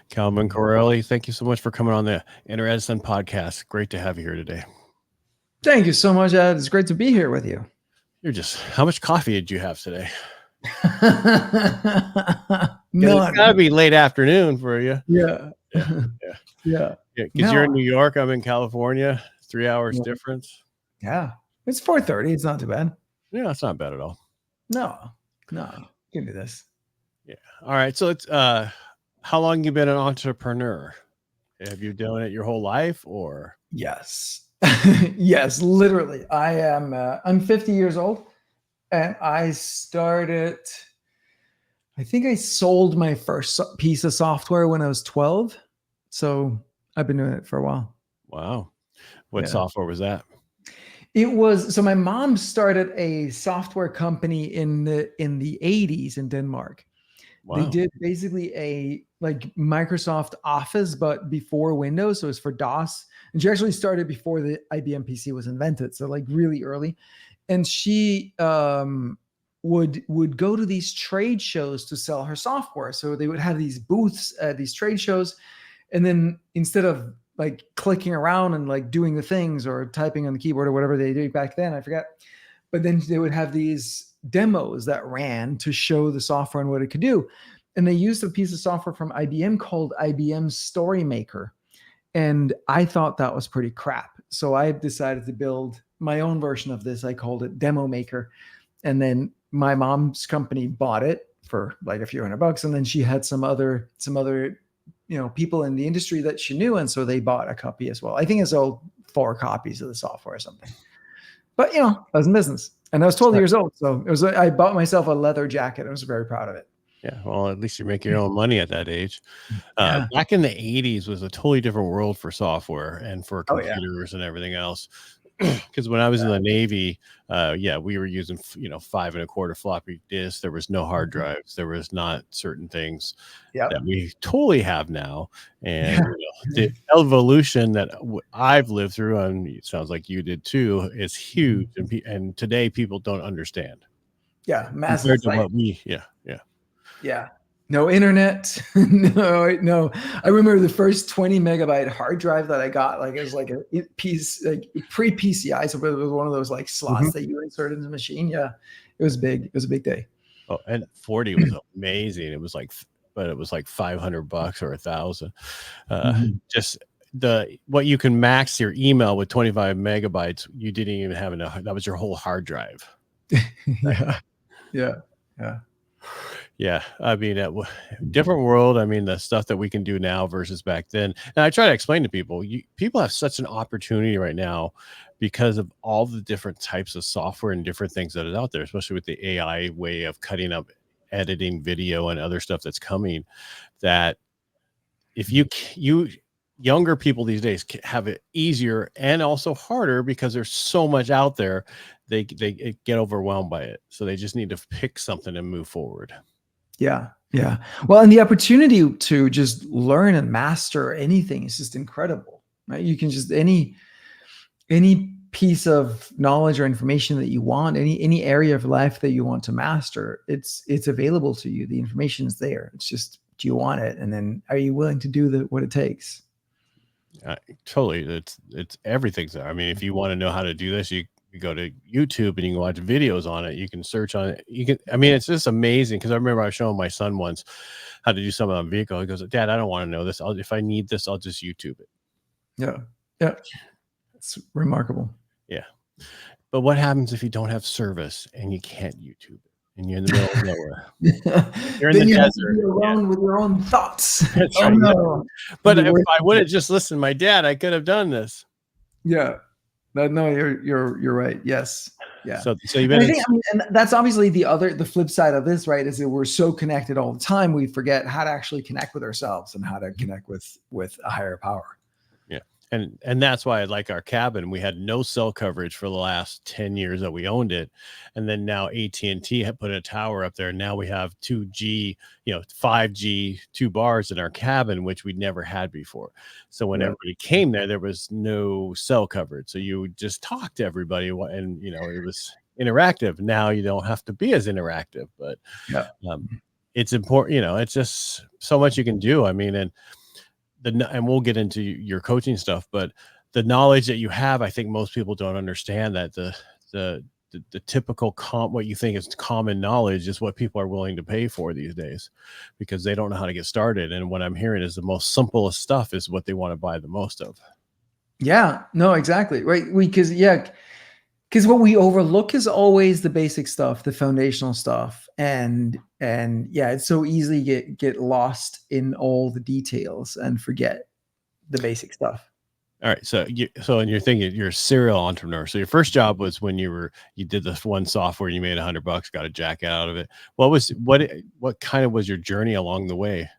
Calvin Correli, thank you so much for coming on the Inner Edison Podcast. Great to have you here today. Thank you so much, Ed. It's great to be here with you. How much coffee did you have today? None. It's got to be late afternoon for you. Yeah. Because you're in New York, I'm in California, 3 hours difference. Yeah. It's 4:30. It's not too bad. Yeah, it's not bad at all. No, you can do this. Yeah. All right. So it's how long you been an entrepreneur? Have you done it your whole life or? Yes. Yes, literally. I'm 50 years old and I think I sold my first piece of software when I was 12. So I've been doing it for a while. Wow. What software was that? So my mom started a software company in the 80s in Denmark. Wow. They did basically a like Microsoft Office, but before Windows. So it was for DOS. And she actually started before the IBM PC was invented. So like really early. And she would go to these trade shows to sell her software. So they would have these booths at these trade shows. And then instead of like clicking around and like doing the things or typing on the keyboard or whatever they did back then, I forget. But then they would have these demos that ran to show the software and what it could do. And they used a piece of software from IBM called IBM Story Maker. And I thought that was pretty crap. So I decided to build my own version of this. I called it Demo Maker. And then my mom's company bought it for like a few $100. And then she had some other people in the industry that she knew. And so they bought a copy as well. I think I sold 4 copies of the software or something. But, I was in business and I was 12 years old. So I bought myself a leather jacket. I was very proud of it. Yeah. Well, at least you're making your own money at that age. Back in the 80s was a totally different world for software and for computers and everything else. Because when I was in the Navy, we were using, 5 1/4 floppy disks. There was no hard drives. There was not certain things that we totally have now. And the evolution that I've lived through, and it sounds like you did too, is huge. And today people don't understand. Yeah, massive. No internet. No. I remember the first 20 megabyte hard drive that I got, like it was like a piece, like pre-PCI. So it was one of those like slots that you insert in the machine. Yeah, it was big. It was a big day. Oh, and 40 was amazing. It was like $500 or $1,000. Just what you can max your email with 25 megabytes. You didn't even have enough. That was your whole hard drive. Yeah. I mean, different world. I mean, the stuff that we can do now versus back then. And I try to explain to people, people have such an opportunity right now because of all the different types of software and different things that is out there, especially with the AI way of cutting up editing video and other stuff that's coming, that if you younger people these days have it easier and also harder because there's so much out there. They get overwhelmed by it. So they just need to pick something and move forward. Yeah. Well, and the opportunity to just learn and master anything is just incredible, right? You can just any piece of knowledge or information that you want, any area of life that you want to master, it's available to you. The information is there. It's just, do you want it? And then are you willing to do what it takes? Totally. It's everything's there. I mean, if you want to know how to do this, you go to YouTube and you can watch videos on it. You can search on it. It's just amazing. Cause I remember I was showing my son once how to do something on a vehicle. He goes, Dad, I don't want to know this. If I need this, I'll just YouTube it. Yeah. It's remarkable. Yeah. But what happens if you don't have service and you can't YouTube it and you're in the middle of nowhere? You're in the desert. Have to be alone with your own thoughts. That's right. No. But if I would have just listened to my dad, I could have done this. Yeah. No, you're right. Yes. Yeah. So you've been. And that's obviously the flip side of this, right? Is that we're so connected all the time, we forget how to actually connect with ourselves and how to connect with a higher power. Yeah. And that's why I like our cabin. We had no cell coverage for the last 10 years that we owned it. And then now AT&T had put a tower up there. Now we have 2G, 5G, 2 bars in our cabin, which we'd never had before. So when everybody came there was no cell coverage. So you would just talk to everybody and, it was interactive. Now you don't have to be as interactive, but it's important, it's just so much you can do. I mean, and we'll get into your coaching stuff, but the knowledge that you have, I think most people don't understand that the typical what you think is common knowledge is what people are willing to pay for these days, because they don't know how to get started. And what I'm hearing is the most simplest stuff is what they want to buy the most of. Yeah, no, exactly. Right. Because what we overlook is always the basic stuff, the foundational stuff. And yeah, it's so easy get lost in all the details and forget the basic stuff. All right. So and you're thinking you're a serial entrepreneur. So your first job was when you did this one software, you made $100, got a jacket out of it. What kind of was your journey along the way?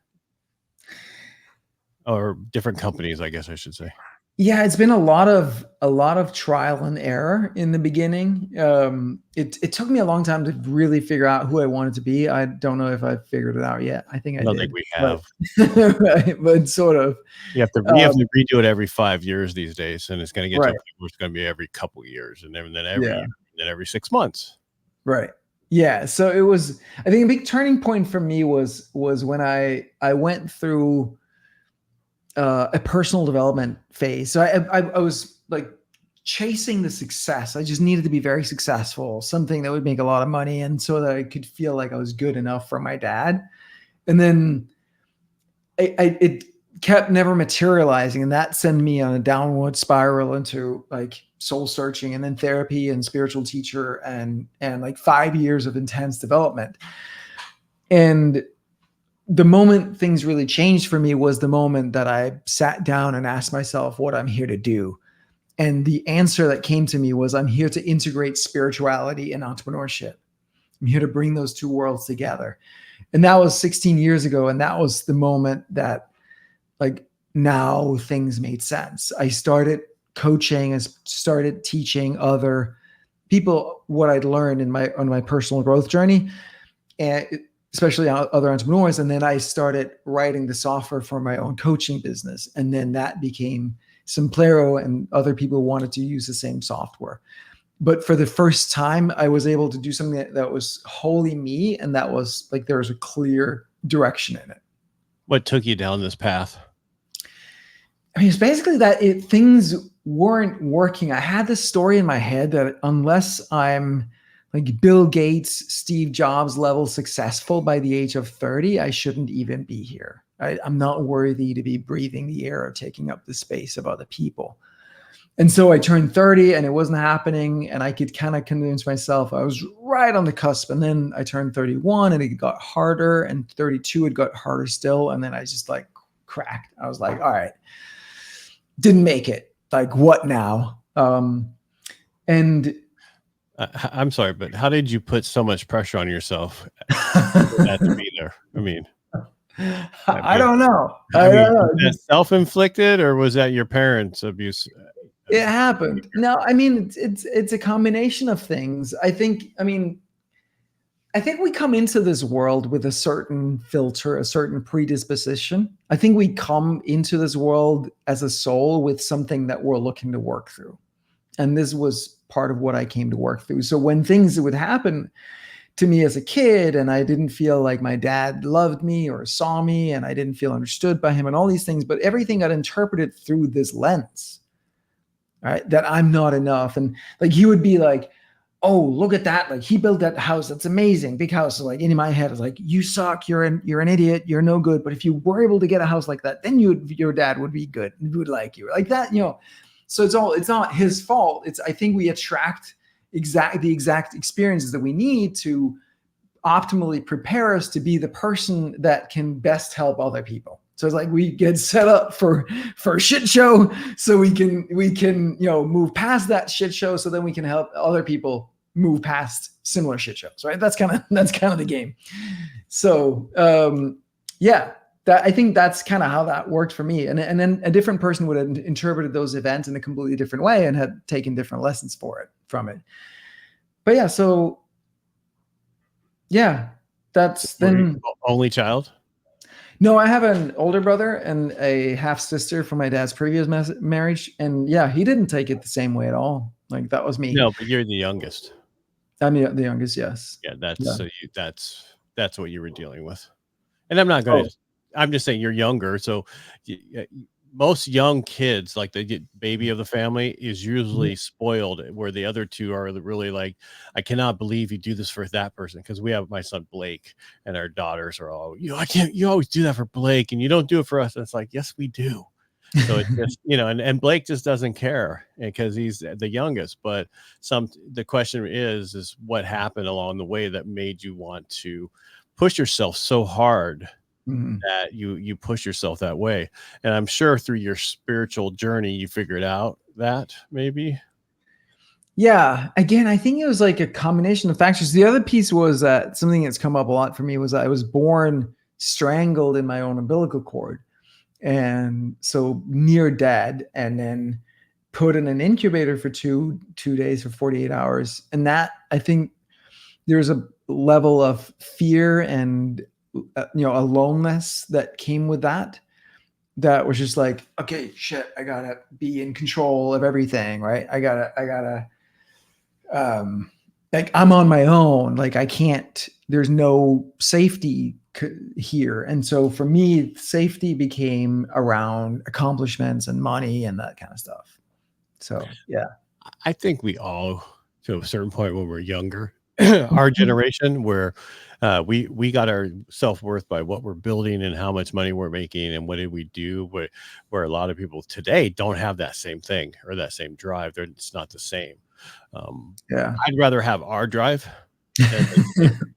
Or different companies, I guess I should say. Yeah, it's been a lot of trial and error in the beginning. It took me a long time to really figure out who I wanted to be. I don't know if I've figured it out yet. I think I don't did. think we have. But sort of. You have to redo it every 5 years these days, and it's going to get to a point where it's going to be every couple of years, and then every year, and then every 6 months. Right. Yeah. So it was. I think a big turning point for me was when I went through a personal development phase. So I was like chasing the success. I just needed to be very successful, something that would make a lot of money, and so that I could feel like I was good enough for my dad. And then it kept never materializing, and that sent me on a downward spiral into like soul searching, and then therapy and spiritual teacher, and like 5 years of intense development. And the moment things really changed for me was the moment that I sat down and asked myself what I'm here to do. And the answer that came to me was, I'm here to integrate spirituality and entrepreneurship. I'm here to bring those two worlds together. And that was 16 years ago. And that was the moment that, like, now things made sense. I started coaching, I started teaching other people what I'd learned on my personal growth journey, and especially other entrepreneurs. And then I started writing the software for my own coaching business. And then that became Simplero, and other people wanted to use the same software. But for the first time, I was able to do something that was wholly me. And that was like, there was a clear direction in it. What took you down this path? I mean, it's basically that things weren't working. I had this story in my head that unless I'm like Bill Gates, Steve Jobs level successful by the age of 30, I shouldn't even be here. I'm not worthy to be breathing the air or taking up the space of other people. And so I turned 30 and it wasn't happening. And I could kind of convince myself I was right on the cusp. And then I turned 31 and it got harder, and 32, it got harder still. And then I just like cracked. I was like, all right, didn't make it. Like, what now? And I'm sorry, but how did you put so much pressure on yourself to be there? I mean, I don't know. Was that self-inflicted, or was that your parents' abuse? It happened. No, I mean, it's a combination of things. I think we come into this world with a certain filter, a certain predisposition. I think we come into this world as a soul with something that we're looking to work through. And this was part of what I came to work through. So when things would happen to me as a kid, and I didn't feel like my dad loved me or saw me, and I didn't feel understood by him and all these things, but everything got interpreted through this lens, right? That I'm not enough. And like, he would be like, oh, look at that. Like, he built that house. That's amazing. Big house. So like, in my head, I was like, you suck. You're an idiot. You're no good. But if you were able to get a house like that, then your dad would be good. He would like you like that, So it's not his fault. I think we attract the exact experiences that we need to optimally prepare us to be the person that can best help other people. So it's like we get set up for a shit show, so we can move past that shit show, so then we can help other people move past similar shit shows, right? That's kind of the game. So I think that's kind of how that worked for me. And then a different person would have interpreted those events in a completely different way and had taken different lessons from it. But yeah, so yeah, that's then. Only child? No, I have an older brother and a half sister from my dad's previous marriage. And yeah, he didn't take it the same way at all. Like, that was me. No, but you're the youngest. I'm the youngest, yes. Yeah, that's what you were dealing with. And I'm not going Oh, to, I'm just saying you're younger. So most young kids, like the baby of the family, is mhm. usually spoiled, where the other two are really like, I cannot believe you do this for that person. Because we have my son Blake, and our daughters are all, I can't, you always do that for Blake and you don't do it for us. And it's like, yes, we do. So it's just, and Blake just doesn't care because he's the youngest. But the question is what happened along the way that made you want to push yourself so hard Mhm. that you push yourself that way. And I'm sure through your spiritual journey, you figured out that maybe. Yeah. Again, I think it was like a combination of factors. The other piece was that something that's come up a lot for me was that I was born strangled in my own umbilical cord. And so near dead, and then put in an incubator for two days for 48 hours. And that, I think there's a level of fear and aloneness that came with that. That was just like, okay, shit, I gotta be in control of everything, right? I gotta like, I'm on my own. Like, I can't, there's no safety here. And so for me, safety became around accomplishments and money and that kind of stuff. So, yeah. I think we all, to a certain point when we're younger, our generation, where we got our self-worth by what we're building and how much money we're making and what did we do, where a lot of people today don't have that same thing or that same drive. It's not the same. Yeah. I'd rather have our drive than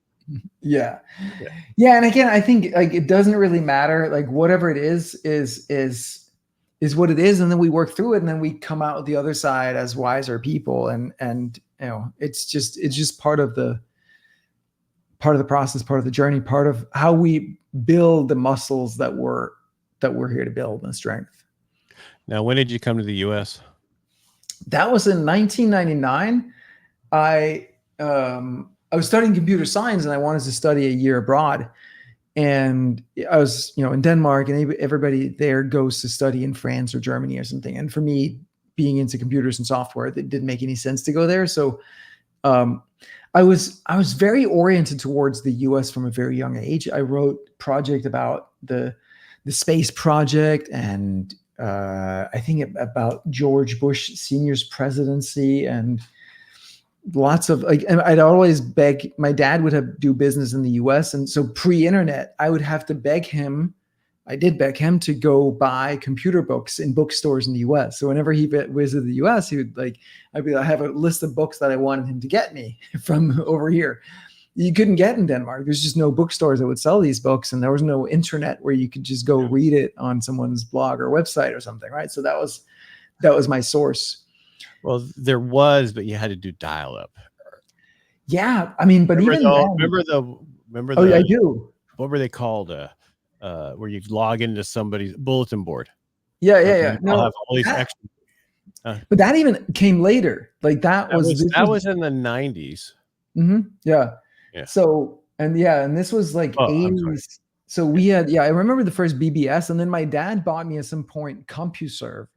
Yeah. yeah. Yeah. And again, I think like it doesn't really matter. Like whatever it is what it is. And then we work through it and then we come out the other side as wiser people. And it's just part of the process, part of the journey, part of how we build the muscles that we're here to build and strength. Now, when did you come to the US? That was in 1999. I was studying computer science and I wanted to study a year abroad. And I was, in Denmark, and everybody there goes to study in France or Germany or something. And for me, being into computers and software, it didn't make any sense to go there. So um, I was very oriented towards the U.S. from a very young age. I wrote a project about the space project, and I think about George Bush Sr.'s presidency, and lots of like, and I'd always beg, my dad would do business in the US. And so pre-internet, I would have to beg him. I did beg him to go buy computer books in bookstores in the US. So whenever he visited the US, he would like, I have a list of books that I wanted him to get me from over here. You couldn't get in Denmark. There's just no bookstores that would sell these books. And there was no internet where you could just go read it on someone's blog or website or something. Right. So that was my source. Well, there was, but you had to do dial up. Yeah. I mean, but Remember even then, remember oh, yeah, I the do. what were they called? Where you log into somebody's bulletin board. Yeah, And yeah, they yeah. all No, have all these that, extra. Uh, but that even came later. Like this that was, was in the 90s. yeah. Yeah. So, and this was like Oh, I'm sorry. 80s. So we had, I remember the first BBS, and then my dad bought me at some point CompuServe,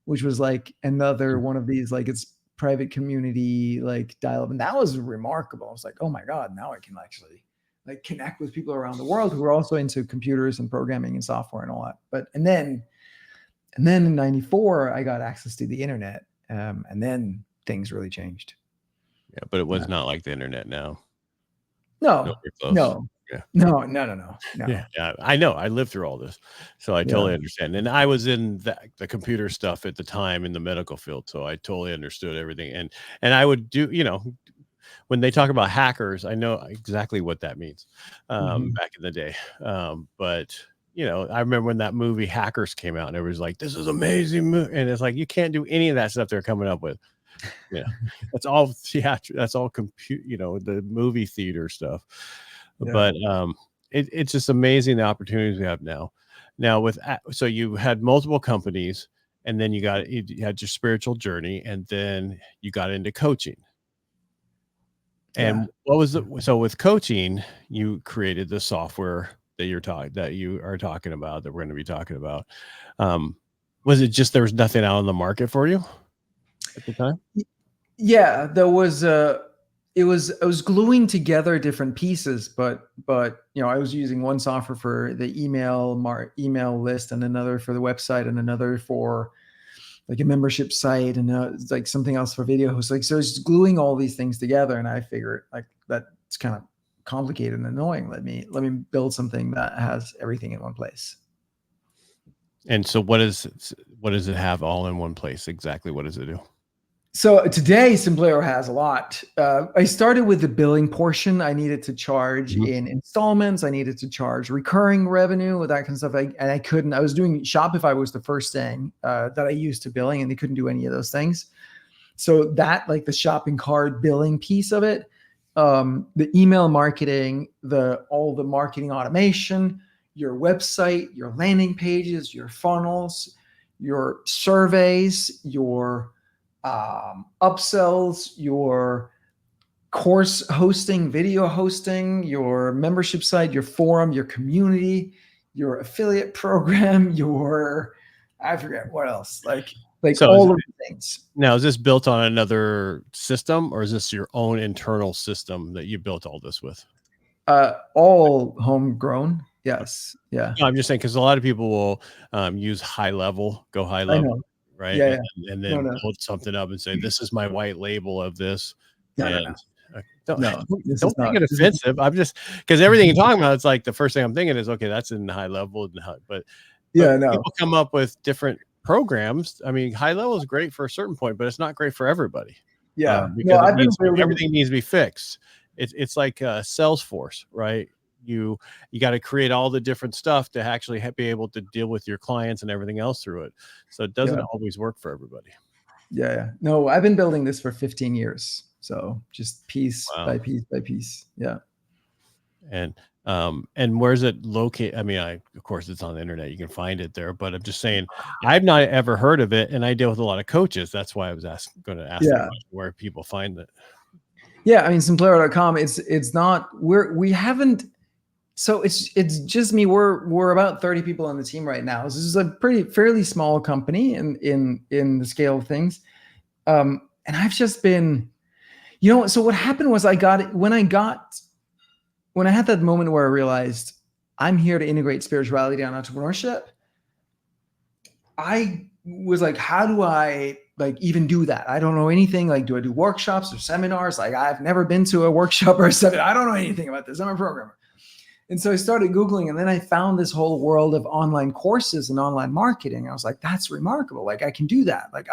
which was like another one of these, like it's private community, like dial up. And that was remarkable. I was like, oh my God, now I can actually like connect with people around the world who are also into computers and programming and software and all that. And then in 94, I got access to the internet. And then things really changed. Yeah, but it was Yeah. not like the internet now. No, Nowhere close. no, Yeah. no. Yeah, I know. I lived through all this, so I Yeah. totally understand. And I was in the computer stuff at the time in the medical field, so I totally understood everything. And I would do, when they talk about hackers, I know exactly what that means. Mhm. Back in the day, but I remember when that movie Hackers came out, and it was like, "This is amazing," and it's like you can't do any of that stuff they're coming up with. Yeah, that's all theater. That's all compute. The movie theater stuff. Yeah. But it's just amazing the opportunities we have now. Now so you had multiple companies, and then you had your spiritual journey, and then you got into coaching. Yeah. And what was so with coaching, you created the software that you are talking about, that we're going to be talking about. Was it just there was nothing out on the market for you at the time? Yeah, there was I was gluing together different pieces, but I was using one software for the email list, and another for the website, and another for like a membership site, and like something else for video hosts. Like, so it's gluing all these things together, and I figured like that's kind of complicated and annoying. Let me build something that has everything in one place. And so what does it have all in one place? Exactly what does it do? So today, Simplero has a lot. I started with the billing portion. I needed to charge in installments. I needed to charge recurring revenue, with that kind of stuff. And I couldn't. I was doing Shopify was the first thing that I used to billing, and they couldn't do any of those things. So that, like the shopping cart billing piece of it, the email marketing, all the marketing automation, your website, your landing pages, your funnels, your surveys, your upsells, your course hosting, video hosting, your membership site, your forum, your community, your affiliate program, I forget what else, like So all of the things. Now, is this built on another system, or is this your own internal system that you built all this with? All homegrown. Yes. Yeah. No, I'm just saying, because a lot of people will use high level, right? Yeah. And then No. hold something up and say, "This is my white label of this." No. Don't This don't make it offensive. I'm just, because everything you're talking about, it's like the first thing I'm thinking is, okay, that's in high level, but people come up with different programs. I mean, high level is great for a certain point, but it's not great for everybody. Yeah. Because everything needs to be fixed. It's like Salesforce, right? You got to create all the different stuff to actually be able to deal with your clients and everything else through it. So it doesn't always work for everybody. Yeah. No, I've been building this for 15 years. So just piece by piece by piece. Yeah. And where's it located? I mean, of course it's on the internet. You can find it there, but I'm just saying, I've not ever heard of it, and I deal with a lot of coaches. That's why I was going to ask where people find it. Yeah, I mean, Simplero.com. It's not. We haven't. So it's just me. We're about 30 people on the team right now. So this is a fairly small company in the scale of things. And I've just been, So what happened was I got it when I had that moment where I realized I'm here to integrate spirituality and entrepreneurship. I was like, how do I even do that? I don't know anything. Like, do I do workshops or seminars? Like, I've never been to a workshop or a seminar. I don't know anything about this. I'm a programmer. And so I started Googling, and then I found this whole world of online courses and online marketing. I was like, that's remarkable. Like, I can do that. Like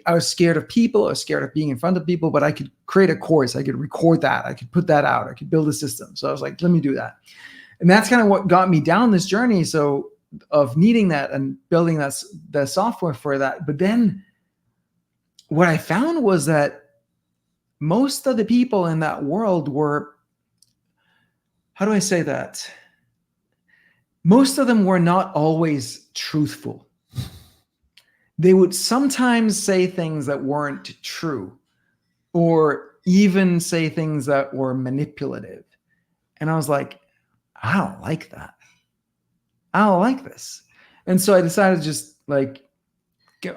I was scared of people. I was scared of being in front of people, but I could create a course. I could record that. I could put that out. I could build a system. So I was like, let me do that. And that's kind of what got me down this journey. So of needing that and building the software for that. But then what I found was that most of the people in that world were, how do I say that? Most of them were not always truthful. They would sometimes say things that weren't true, or even say things that were manipulative. And I was like, I don't like that. I don't like this. And so I decided to just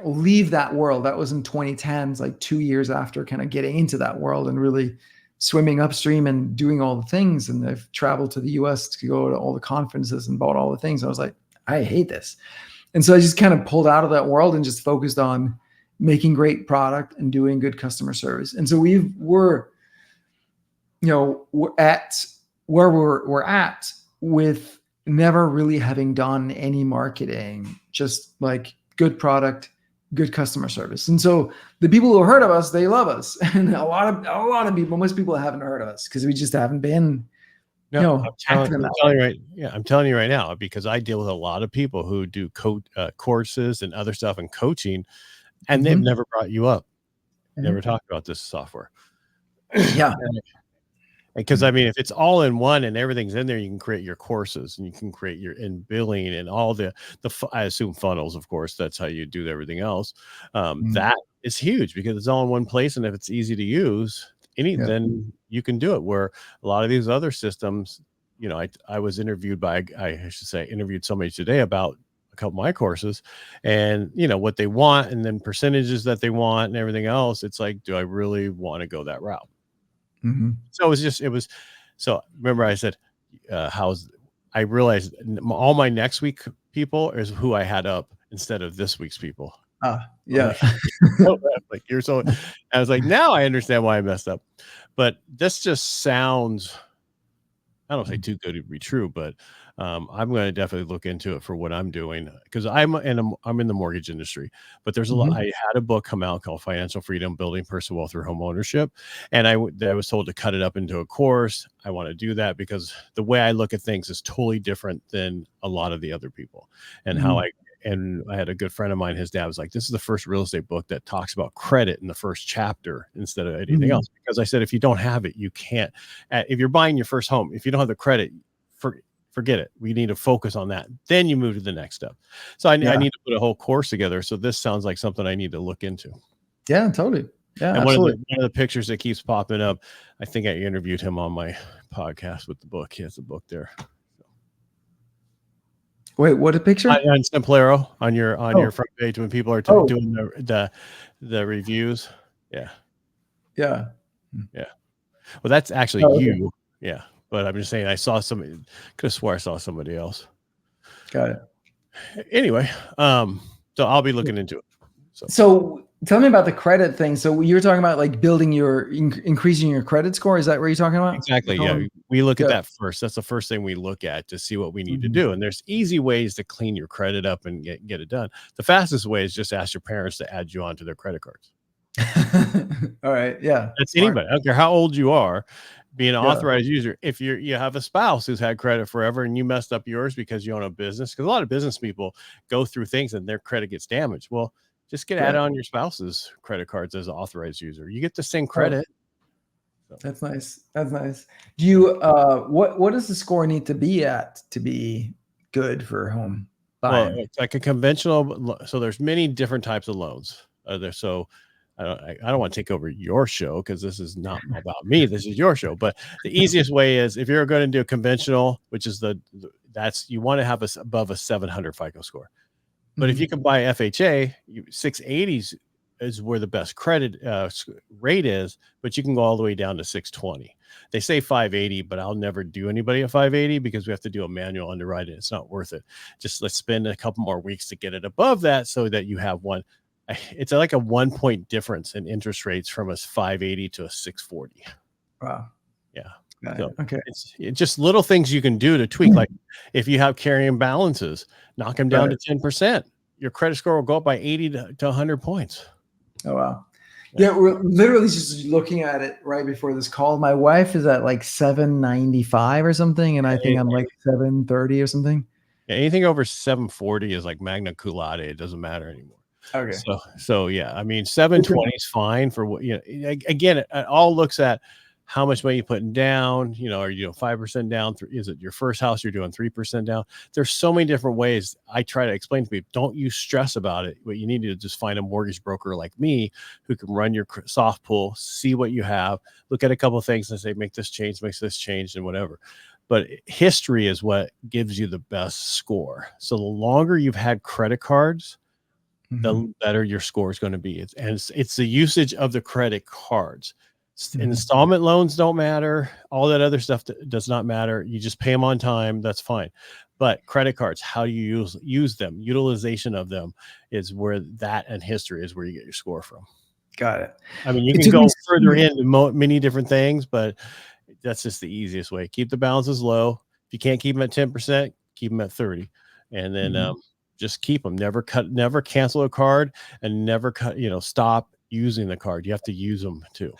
leave that world. That was in 2010s, like 2 years after kind of getting into that world and really swimming upstream and doing all the things. And I've traveled to the US to go to all the conferences and bought all the things. I was like, I hate this. And so I just kind of pulled out of that world and just focused on making great product and doing good customer service. And so we're at where we're at with never really having done any marketing, just like good product, good customer service. And so the people who heard of us, they love us. And a lot of people, most people haven't heard of us because we just haven't been, I'm telling you right now, because I deal with a lot of people who do courses and other stuff and coaching, and they've never brought you up, never talked about this software. Yeah. Because I mean, if it's all in one and everything's in there, you can create your courses and you can create your billing and all the I assume funnels, of course, that's how you do everything else. That is huge because it's all in one place. And if it's easy to use, then you can do it. Where a lot of these other systems, I was interviewed interviewed somebody today about a couple of my courses and, what they want and then percentages that they want and everything else. It's like, do I really want to go that route? So so remember I said, I realized all my next week people is who I had up instead of this week's people. Yeah. Like you're so, I was like, now I understand why I messed up. But this just sounds, I don't say too good to be true, but I'm going to definitely look into it for what I'm doing, because I'm in the mortgage industry. But there's a lot. I had a book come out called Financial Freedom: Building Personal Wealth Through Home Ownership, and I was told to cut it up into a course. I want to do that because the way I look at things is totally different than a lot of the other people, and and I had a good friend of mine, his dad was like, this is the first real estate book that talks about credit in the first chapter instead of anything else. Because I said, if you don't have it, you can't, if you're buying your first home, if you don't have the credit, forget it. We need to focus on that. Then you move to the next step. So I need to put a whole course together. So this sounds like something I need to look into. Yeah, totally. Yeah, and absolutely. one of the pictures that keeps popping up, I think I interviewed him on my podcast with the book. He has a book there. Wait, what a picture? On Simplero on your front page when people are doing the reviews. Yeah. Yeah. Yeah. Well, that's actually you. Yeah. But I'm just saying, I saw somebody, could have swore I saw somebody else. Got it. Anyway, so I'll be looking into it. So tell me about the credit thing. So you're talking about like building increasing your credit score. Is that what you're talking about? Exactly. Yeah. We look at that first. That's the first thing we look at to see what we need to do. And there's easy ways to clean your credit up and get it done. The fastest way is just ask your parents to add you onto their credit cards. All right. Yeah. That's anybody. I don't care how old you are. Being an authorized user, if you have a spouse who's had credit forever and you messed up yours because you own a business, because a lot of business people go through things and their credit gets damaged. Well, just get added on your spouse's credit cards as an authorized user. You get the same credit. So. That's nice. That's nice. Do you what does the score need to be at to be good for home buying? Well, it's like a conventional. So there's many different types of loans. So I don't want to take over your show because this is not about me. This is your show. But the easiest way is if you're going to do a conventional, which is you want to have above a 700 FICO score. But if you can buy FHA, 680s is where the best credit rate is, but you can go all the way down to 620. They say 580, but I'll never do anybody at 580 because we have to do a manual underwriting. It's not worth it. Just let's spend a couple more weeks to get it above that so that you have one. It's like a 1 point difference in interest rates from a 580 to a 640. Wow. Yeah. So okay. It's just little things you can do to tweak. Like if you have carrying balances, knock them down to 10%. Your credit score will go up by 80 to 100 points. Oh, wow. Yeah, we're literally just looking at it right before this call. My wife is at like 795 or something, and I think I'm like 730 or something. Yeah, anything over 740 is like magna cum laude. It doesn't matter anymore. Okay. So yeah, I mean, 720 is fine for what, again, it all looks at how much money you're putting down. Are you doing 5% down? Is it your first house? You're doing 3% down. There's so many different ways. I try to explain to people, don't you stress about it. What you need to just find a mortgage broker like me who can run your soft pull, see what you have, look at a couple of things and say, make this change, and whatever. But history is what gives you the best score. So the longer you've had credit cards, the better your score is going to be. It's the usage of the credit cards. Installment loans don't matter. All that other stuff does not matter. You just pay them on time. That's fine. But credit cards, how do you use them? Utilization of them is where that, and history is where you get your score from. Got it. I mean, you can go further into many different things, but that's just the easiest way. Keep the balances low. If you can't keep them at 10%, keep them at 30. And then just keep them. Never cancel a card, and never stop using the card. You have to use them too.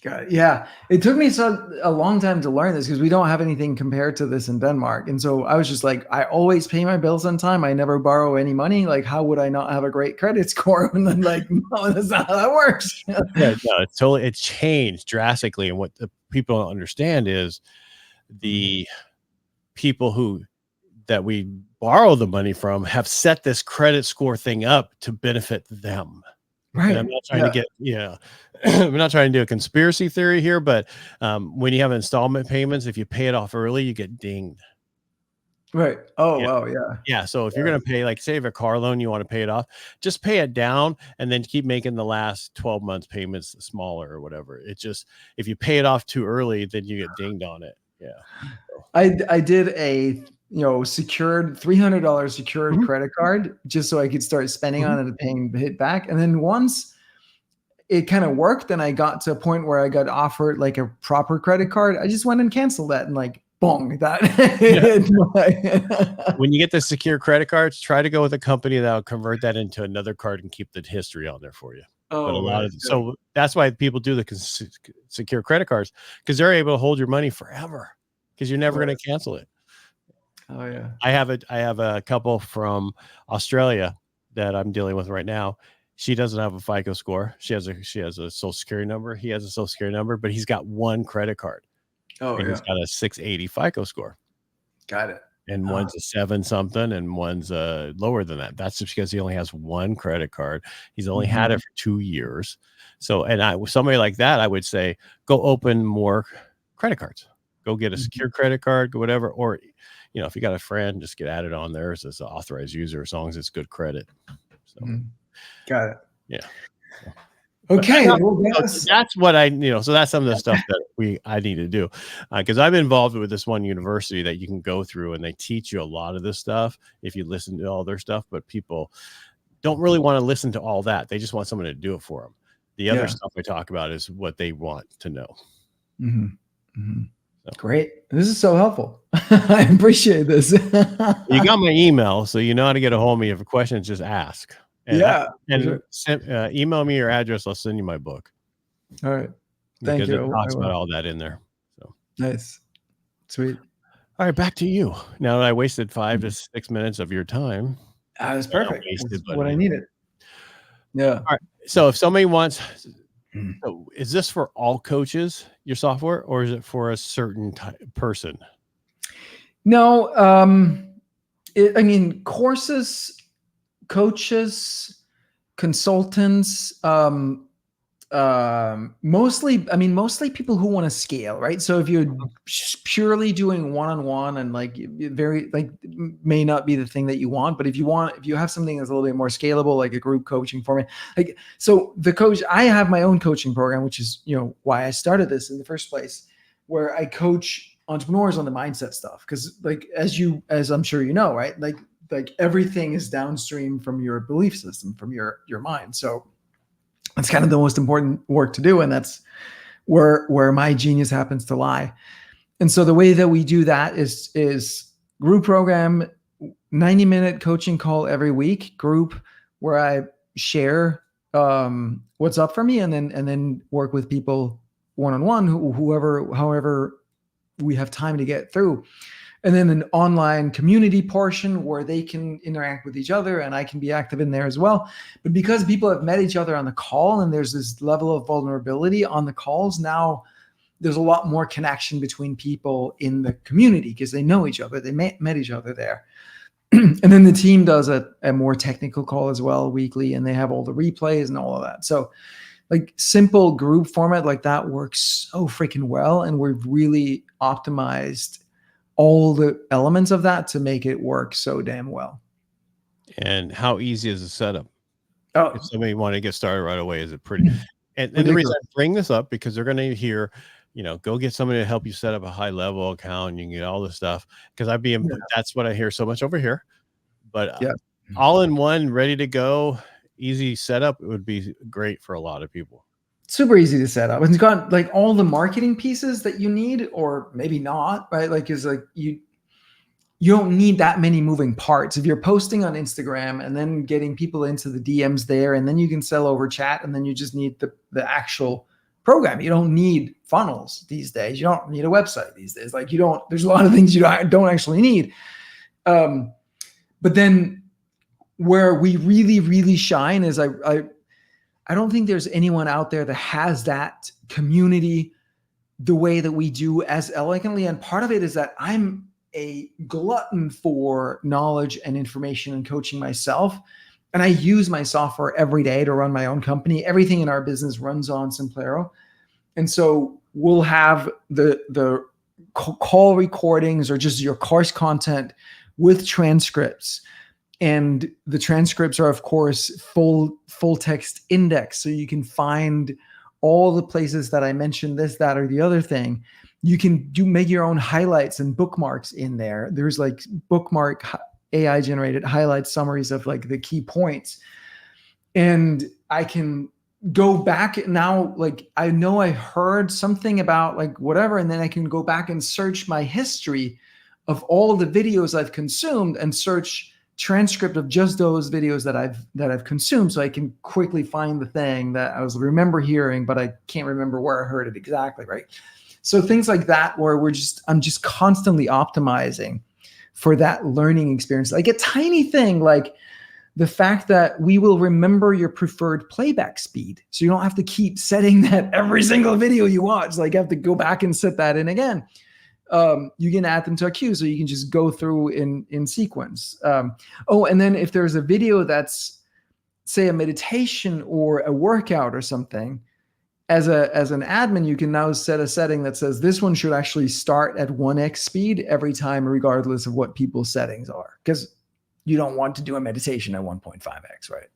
Got it. Yeah. It took me a long time to learn this because we don't have anything compared to this in Denmark. And so I was just like, I always pay my bills on time. I never borrow any money. Like, how would I not have a great credit score? And then like, no, that's not how that works. It's changed drastically. And what the people don't understand is the people that we borrow the money from have set this credit score thing up to benefit them. Right. And I'm not trying to get, I'm not trying to do a conspiracy theory here, but when you have installment payments, if you pay it off early, you get dinged. Right. Oh, Yeah. wow. Yeah. Yeah. So if you're going to pay, like, say, if a car loan, you want to pay it off, just pay it down and then keep making the last 12 months payments smaller or whatever. It just, if you pay it off too early, then you get dinged on it. Yeah. So. I did a secured $300 secured credit card just so I could start spending on it and paying it back. And then once it kind of worked and I got to a point where I got offered like a proper credit card, I just went and canceled that and like boom, that. When you get the secure credit cards, try to go with a company that will convert that into another card and keep the history on there for you. But a lot so that's why people do the secure credit cards, because they're able to hold your money forever because you're never going to cancel it. Oh yeah. I have a couple from Australia that I'm dealing with right now. She doesn't have a FICO score. She has a social security number. He has a social security number, but he's got one credit card. Oh, and he's got a 680 FICO score. Got it. And one's a 7 something and one's lower than that. That's just because he only has one credit card. He's only had it for 2 years. So, and somebody like that, I would say, go open more credit cards. Go get a secure credit card, whatever. Or, if you got a friend, just get added on there as an authorized user as long as it's good credit. So, got it. Yeah. Okay, that's what so that's some of the stuff that I need to do, because I'm involved with this one university that you can go through and they teach you a lot of this stuff if you listen to all their stuff, but people don't really want to listen to all that. They just want someone to do it for them. The other stuff I talk about is what they want to know. So. Great. This is so helpful. I appreciate this. You got my email, so you know how to get a hold of me. If a question, just ask. And email me your address. I'll send you my book. All right. Thank you. It talks about all that in there. So nice. Sweet. All right, back to you. Now that I wasted 5 to 6 minutes of your time. That was perfect. That's what I needed. Yeah. All right. So if somebody wants, is this for all coaches, your software, or is it for a certain person? No. Courses, coaches, consultants, mostly people who want to scale, right? So if you're purely doing one-on-one and may not be the thing that you want, but if you have something that's a little bit more scalable, like a group coaching format, I have my own coaching program, which is, why I started this in the first place, where I coach entrepreneurs on the mindset stuff. Cause as I'm sure you know, right? Like everything is downstream from your belief system, from your mind. So that's kind of the most important work to do. And that's where my genius happens to lie. And so the way that we do that is group program, 90-minute coaching call every week, group where I share what's up for me and then work with people one-on-one, however we have time to get through. And then an online community portion where they can interact with each other and I can be active in there as well. But because people have met each other on the call and there's this level of vulnerability on the calls, now there's a lot more connection between people in the community because they know each other. They met each other there. And then the team does a more technical call as well weekly, and they have all the replays and all of that. So like simple group format like that works so freaking well. And we've really optimized all the elements of that to make it work so damn well. And how easy is the setup? Oh, if somebody want to get started right away, is it pretty? And the reason I bring this up, because they're going to hear, go get somebody to help you set up a high level account. And you can get all this stuff because that's what I hear so much over here. But all in one, ready to go, easy setup, it would be great for a lot of people. Super easy to set up. It's got like all the marketing pieces that you need, or maybe not, right? You don't need that many moving parts. If you're posting on Instagram and then getting people into the DMs there, and then you can sell over chat, and then you just need the actual program. You don't need funnels these days. You don't need a website these days. There's a lot of things you don't actually need. But then where we really, really shine is I don't think there's anyone out there that has that community the way that we do as elegantly. And part of it is that I'm a glutton for knowledge and information and coaching myself. And I use my software every day to run my own company. Everything in our business runs on Simplero. And so we'll have the call recordings or just your course content with transcripts. And the transcripts are, of course, full text index. So you can find all the places that I mentioned this, that, or the other thing. You can make your own highlights and bookmarks in there. There's like bookmark AI generated highlight summaries of like the key points. And I can go back now, like I know I heard something about like whatever, and then I can go back and search my history of all the videos I've consumed and search transcript of just those videos that I've consumed, so I can quickly find the thing that I remember hearing, but I can't remember where I heard it exactly, right? So things like that, where I'm just constantly optimizing for that learning experience. Like a tiny thing, like the fact that we will remember your preferred playback speed. So you don't have to keep setting that every single video you watch. Like you have to go back and set that in again. You can add them to a queue, so you can just go through in sequence. And then if there's a video that's, say, a meditation or a workout or something, as an admin, you can now set a setting that says this one should actually start at 1x speed every time, regardless of what people's settings are, because you don't want to do a meditation at 1.5x, right?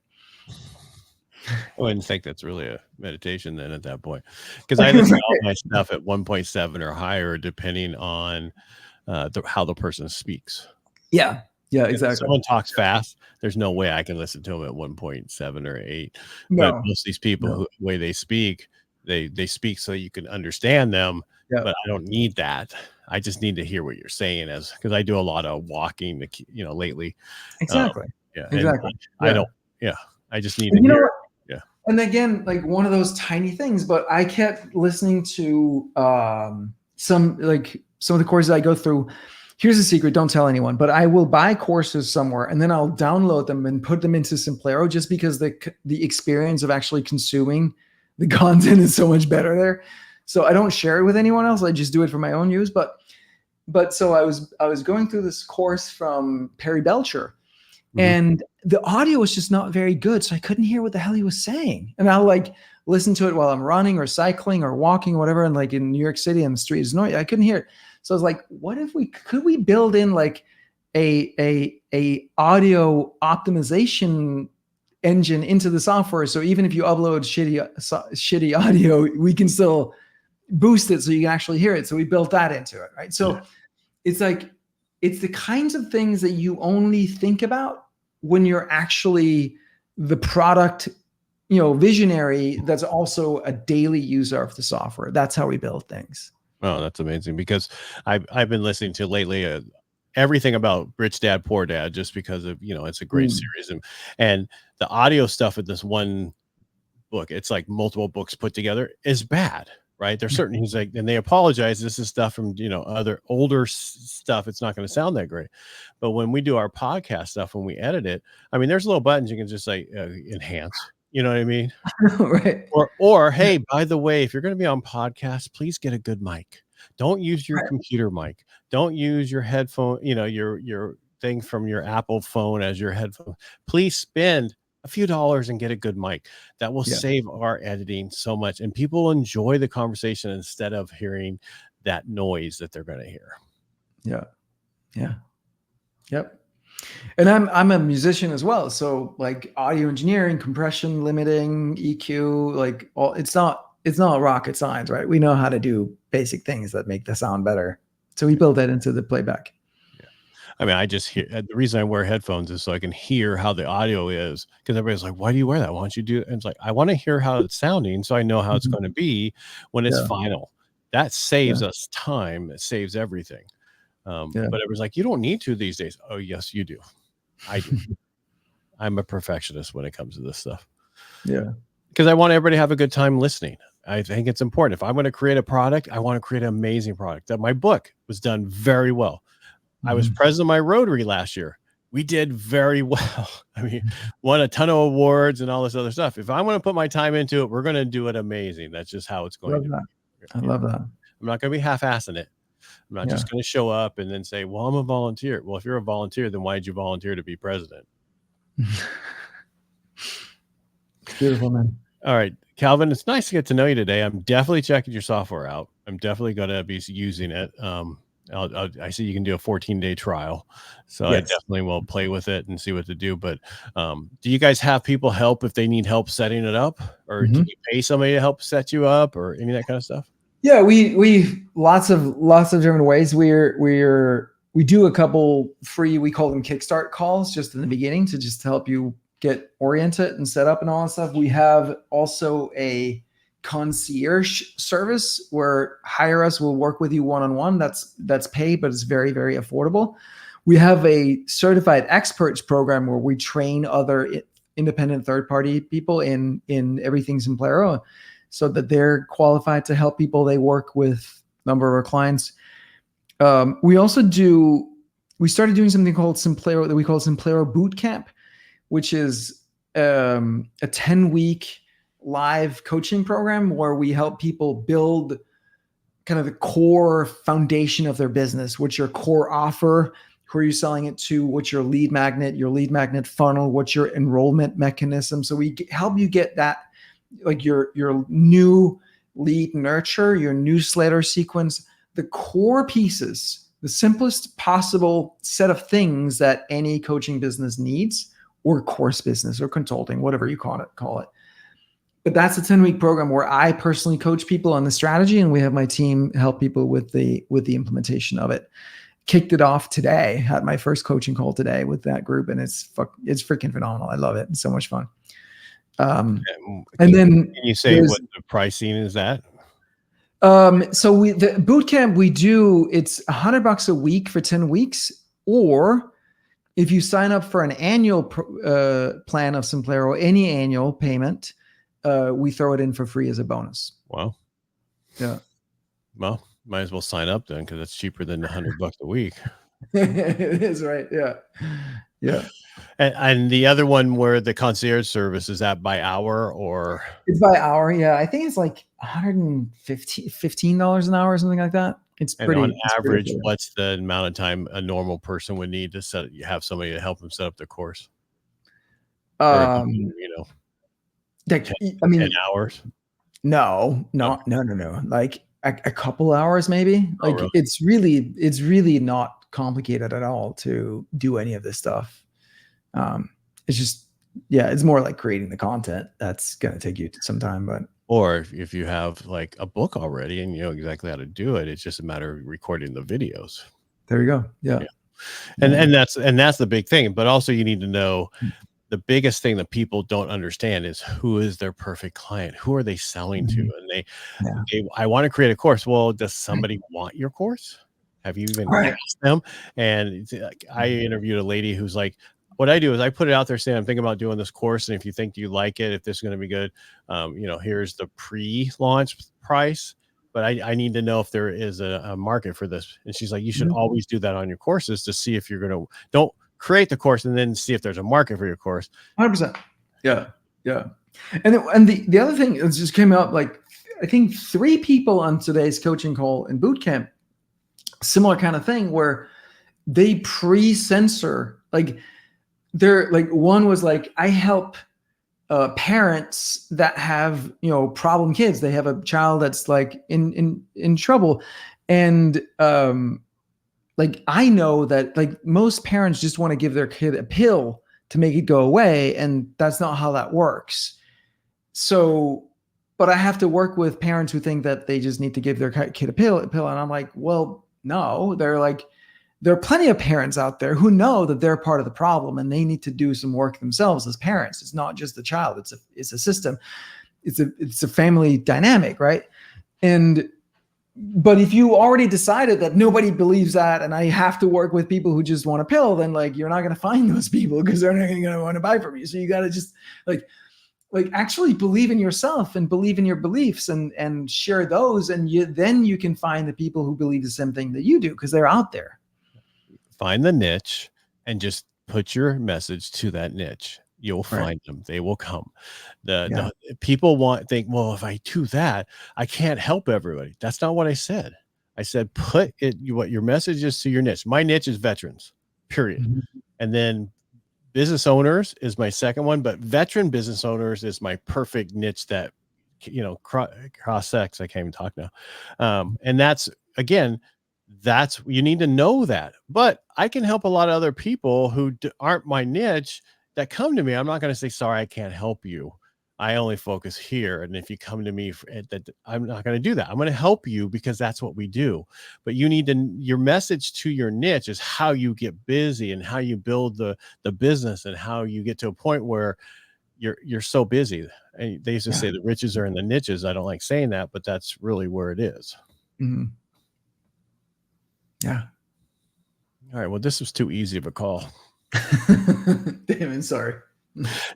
I wouldn't think that's really a meditation then at that point, because I listen to all my stuff at 1.7 or higher, depending on how the person speaks. Yeah, exactly. If someone talks fast, there's no way I can listen to them at 1.7 or 8. No, but most of these people, the way they speak, they speak so you can understand them. Yeah. But I don't need that. I just need to hear what you're saying, because I do a lot of walking, lately. Exactly. Exactly. I don't. Yeah, I just need to hear. Yeah. And again, like one of those tiny things, but I kept listening to some of the courses I go through. Here's a secret, don't tell anyone, but I will buy courses somewhere and then I'll download them and put them into Simplero, just because the experience of actually consuming the content is so much better there. So I don't share it with anyone else. I just do it for my own use. But so I was going through this course from Perry Belcher, and the audio was just not very good. So I couldn't hear what the hell he was saying. And I'll like listen to it while I'm running or cycling or walking or whatever. And like in New York City and the street is noisy. I couldn't hear it. So I was like, what if could we build in like a audio optimization engine into the software? So even if you upload shitty audio, we can still boost it so you can actually hear it. So we built that into it, right? So it's like, it's the kinds of things that you only think about when you're actually the product, visionary that's also a daily user of the software. That's how we build things. Oh, that's amazing, because I've been listening to lately everything about Rich Dad, Poor Dad, just because of, it's a great series. And the audio stuff with this one book, it's like multiple books put together, is bad. Right. There's certain things like, and they apologize. This is stuff from, other older stuff. It's not going to sound that great. But when we do our podcast stuff, when we edit it, I mean, there's little buttons you can just like enhance, you know what I mean? Right. Or, hey, by the way, if you're going to be on podcast, please get a good mic. Don't use your computer mic. Don't use your headphone, your thing from your Apple phone as your headphone. Please spend a few dollars and get a good mic. That will save our editing so much, and people enjoy the conversation instead of hearing that noise that they're going to hear. Yep. And I'm a musician as well, so like audio engineering, compression, limiting, EQ, like it's not rocket science, right? We know how to do basic things that make the sound better, so we build that into the playback. I mean, I just hear, the reason I wear headphones is so I can hear how the audio is, because everybody's like, why do you wear that? Why don't you do it? And it's like, I want to hear how it's sounding so I know how it's going to be when it's final. That saves us time. It saves everything. But it was like, you don't need to these days. Oh, yes, you do. I do. I'm a perfectionist when it comes to this stuff. Yeah. Because I want everybody to have a good time listening. I think it's important. If I'm going to create a product, I want to create an amazing product. That my book was done very well. I was president of my Rotary last year. We did very well. I mean, won a ton of awards and all this other stuff. If I'm going to put my time into it, we're going to do it amazing. That's just how it's going to be. I love that. I'm not going to be half-assing it. I'm not just going to show up and then say, well, I'm a volunteer. Well, if you're a volunteer, then why did you volunteer to be president? Beautiful, man. All right, Calvin, it's nice to get to know you today. I'm definitely checking your software out. I'm definitely going to be using it. I see you can do a 14-day trial. So I Yes. definitely will play with it and see what to do. But do you guys have people help if they need help setting it up? Or can you pay somebody to help set you up or any of that kind of stuff? Yeah, we lots of different ways. We do a couple free, we call them kickstart calls just in the beginning to just help you get oriented and set up and all that stuff. We have also a concierge service where hire us, will work with you one-on-one. That's paid, but it's very, very affordable. We have a certified experts program where we train other independent third-party people in everything Simplero, so that they're qualified to help people. They work with a number of our clients. We started doing something called Simplero, that we call Simplero Boot Camp, which is a 10-week live coaching program where we help people build kind of the core foundation of their business. What's your core offer? Who are you selling it to? What's your lead magnet funnel? What's your enrollment mechanism? So we help you get that, like your new lead nurture, your newsletter sequence, the core pieces, the simplest possible set of things that any coaching business needs, or course business or consulting, whatever you call it. But that's a 10-week program where I personally coach people on the strategy, and we have my team help people with the implementation of it. Kicked it off today, had my first coaching call today with that group, and it's freaking phenomenal. I love it. It's so much fun. And then can you say what the pricing is at? So the boot camp we do, it's $100 a week for 10 weeks, or if you sign up for an annual plan of Simplero, any annual payment, we throw it in for free as a bonus. Wow. Yeah. Well, might as well sign up then, because it's cheaper than $100 a week. It is, right? Yeah. Yeah. And the other one where the concierge service, is that by hour or? It's by hour. Yeah. I think it's like $15 an hour or something like that. It's and pretty. on average, what's the amount of time a normal person would need to have somebody to help them set up the course? Or, like, 10 hours? No. Like a couple hours, maybe. Like, really? it's really not complicated at all to do any of this stuff. It's just, it's more like creating the content. That's going to take you some time, but. Or if you have like a book already and you know exactly how to do it, it's just a matter of recording the videos. There you go. Yeah. And that's the big thing. But also you need to know the biggest thing that people don't understand is who is their perfect client? Who are they selling to? And I want to create a course. Well, does somebody want your course? Have you even asked them? And I interviewed a lady who's like, what I do is I put it out there saying, I'm thinking about doing this course. And if you think you like it, if this is going to be good, here's the pre-launch price. But I need to know if there is a market for this. And she's like, you should always do that on your courses to see if you're going to, don't create the course and then see if there's a market for your course. 100%. Yeah. Yeah. And the other thing is just came up, like, I think 3 people on today's coaching call in boot camp, similar kind of thing where they pre-censor, like, they're like, one was like, I help parents that have, problem kids. They have a child that's like in trouble. And like, I know that like most parents just want to give their kid a pill to make it go away. And that's not how that works. So, but I have to work with parents who think that they just need to give their kid a pill. And I'm like, well, no, there are plenty of parents out there who know that they're part of the problem and they need to do some work themselves as parents. It's not just the child. It's a system. It's a family dynamic, right? But if you already decided that nobody believes that and I have to work with people who just want a pill, then like you're not going to find those people because they're not going to want to buy from you. So you got to just like actually believe in yourself and believe in your beliefs and share those. And then you can find the people who believe the same thing that you do because they're out there. Find the niche and just put your message to that niche. You'll find them. They will come. The people think, well, if I do that, I can't help everybody. That's not what I said. I said, what your message is to your niche. My niche is veterans, period. Mm-hmm. And then business owners is my second one, but veteran business owners is my perfect niche that, cross sex. I can't even talk now. And that's, again, You need to know that. But I can help a lot of other people who aren't my niche that come to me. I'm not going to say, sorry, I can't help you. I only focus here. And if you come to me, I'm not going to do that. I'm going to help you because that's what we do. But you need to, your message to your niche is how you get busy and how you build the business and how you get to a point where you're so busy. And they used to say the riches are in the niches. I don't like saying that, but that's really where it is. Mm-hmm. Yeah. All right. Well, this was too easy of a call. Damn it, sorry.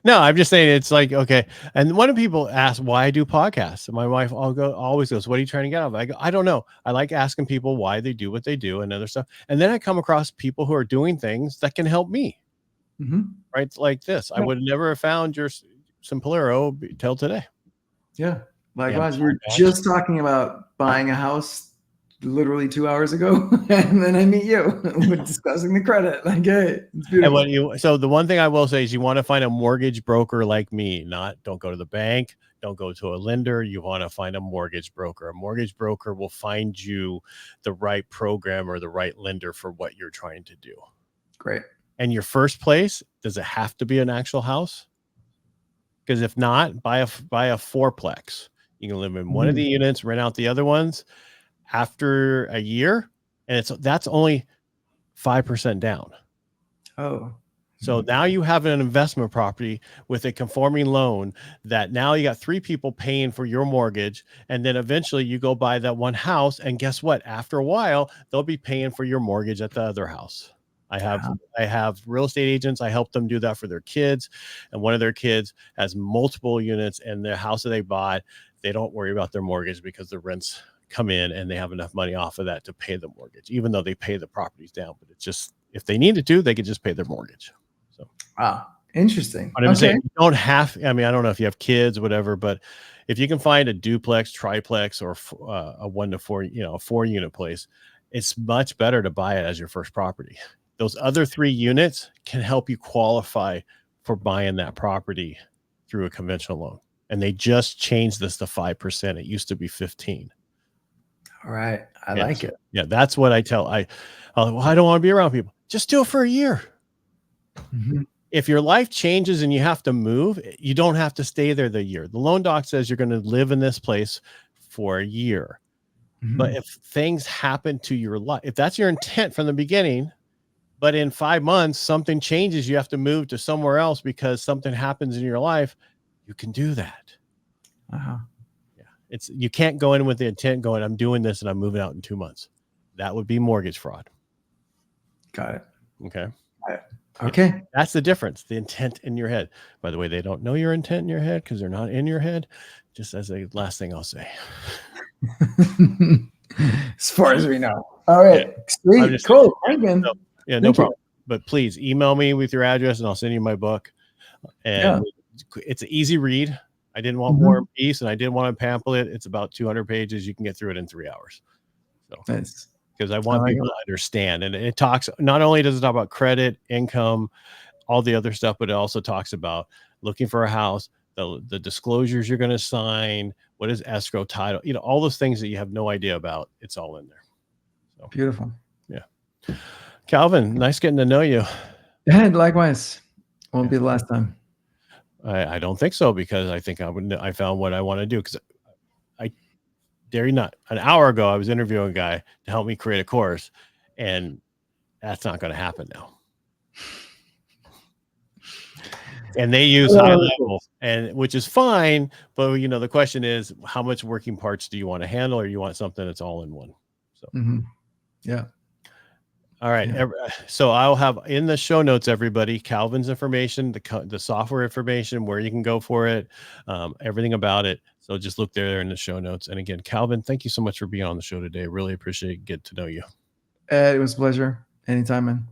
No, I'm just saying it's like, okay. And when people ask why I do podcasts, and my wife always goes, what are you trying to get out of it? I go, I don't know. I like asking people why they do what they do and other stuff. And then I come across people who are doing things that can help me. Mm-hmm. Right. Like this. I would never have found your Simplero till today. Yeah. Likewise, we were just talking about buying a house literally 2 hours ago, and then I meet you. We're discussing the credit. Like, hey, it's beautiful. So the one thing I will say is you want to find a mortgage broker like me. Don't go to the bank, don't go to a lender. You want to find a mortgage broker. A mortgage broker will find you the right program or the right lender for what you're trying to do. Great. And your first place, does it have to be an actual house? Because if not, buy a fourplex. You can live in one of the units, rent out the other ones. After a year, and that's only 5% down. Oh, so now you have an investment property with a conforming loan that now you got 3 people paying for your mortgage, and then eventually you go buy that one house, and guess what? After a while, they'll be paying for your mortgage at the other house. I have real estate agents. I help them do that for their kids, and one of their kids has multiple units, and the house that they bought, they don't worry about their mortgage because the rents come in and they have enough money off of that to pay the mortgage, even though they pay the properties down. But it's just, if they needed to, they could just pay their mortgage. So, wow, interesting. But I'm saying you don't have, I don't know if you have kids or whatever, but if you can find a duplex, triplex, or a 1 to 4, a 4-unit place, it's much better to buy it as your first property. Those other 3 units can help you qualify for buying that property through a conventional loan. And they just changed this to 5%. It used to be 15. All right. I like it. Yeah. That's what I tell. I don't want to be around people. Just do it for a year. Mm-hmm. If your life changes and you have to move, you don't have to stay there the year. The loan doc says you're going to live in this place for a year. Mm-hmm. But if things happen to your life, if that's your intent from the beginning, but in 5 months, something changes, you have to move to somewhere else because something happens in your life, you can do that. Uh-huh. You can't go in with the intent going, I'm doing this and I'm moving out in 2 months. That would be mortgage fraud. Got it. Okay. Okay. That's the difference. The intent in your head. By the way, they don't know your intent in your head because they're not in your head. Just as a last thing I'll say. As far as we know. All right. Yeah. Sweet. Cool. No problem. But please email me with your address and I'll send you my book. And it's an easy read. I didn't want War and Peace, and I didn't want a pamphlet. It's about 200 pages. You can get through it in 3 hours. So, nice. Because I want people to understand. And it talks, not only does it talk about credit, income, all the other stuff, but it also talks about looking for a house, the disclosures you're going to sign, what is escrow, title, all those things that you have no idea about. It's all in there. So beautiful. Yeah. Calvin, nice getting to know you. And likewise. Won't be the last time. I don't think so, because I think I found what I want to do. Because I dare you not, an hour ago I was interviewing a guy to help me create a course, and that's not going to happen now. And they use high level, and which is fine, but the question is, how much working parts do you want to handle, or you want something that's all in one? So yeah. All right. Yeah. So I'll have in the show notes, everybody, Calvin's information, the software information, where you can go for it, everything about it. So just look there in the show notes. And again, Calvin, thank you so much for being on the show today. Really appreciate getting to know you. It was a pleasure. Anytime, man.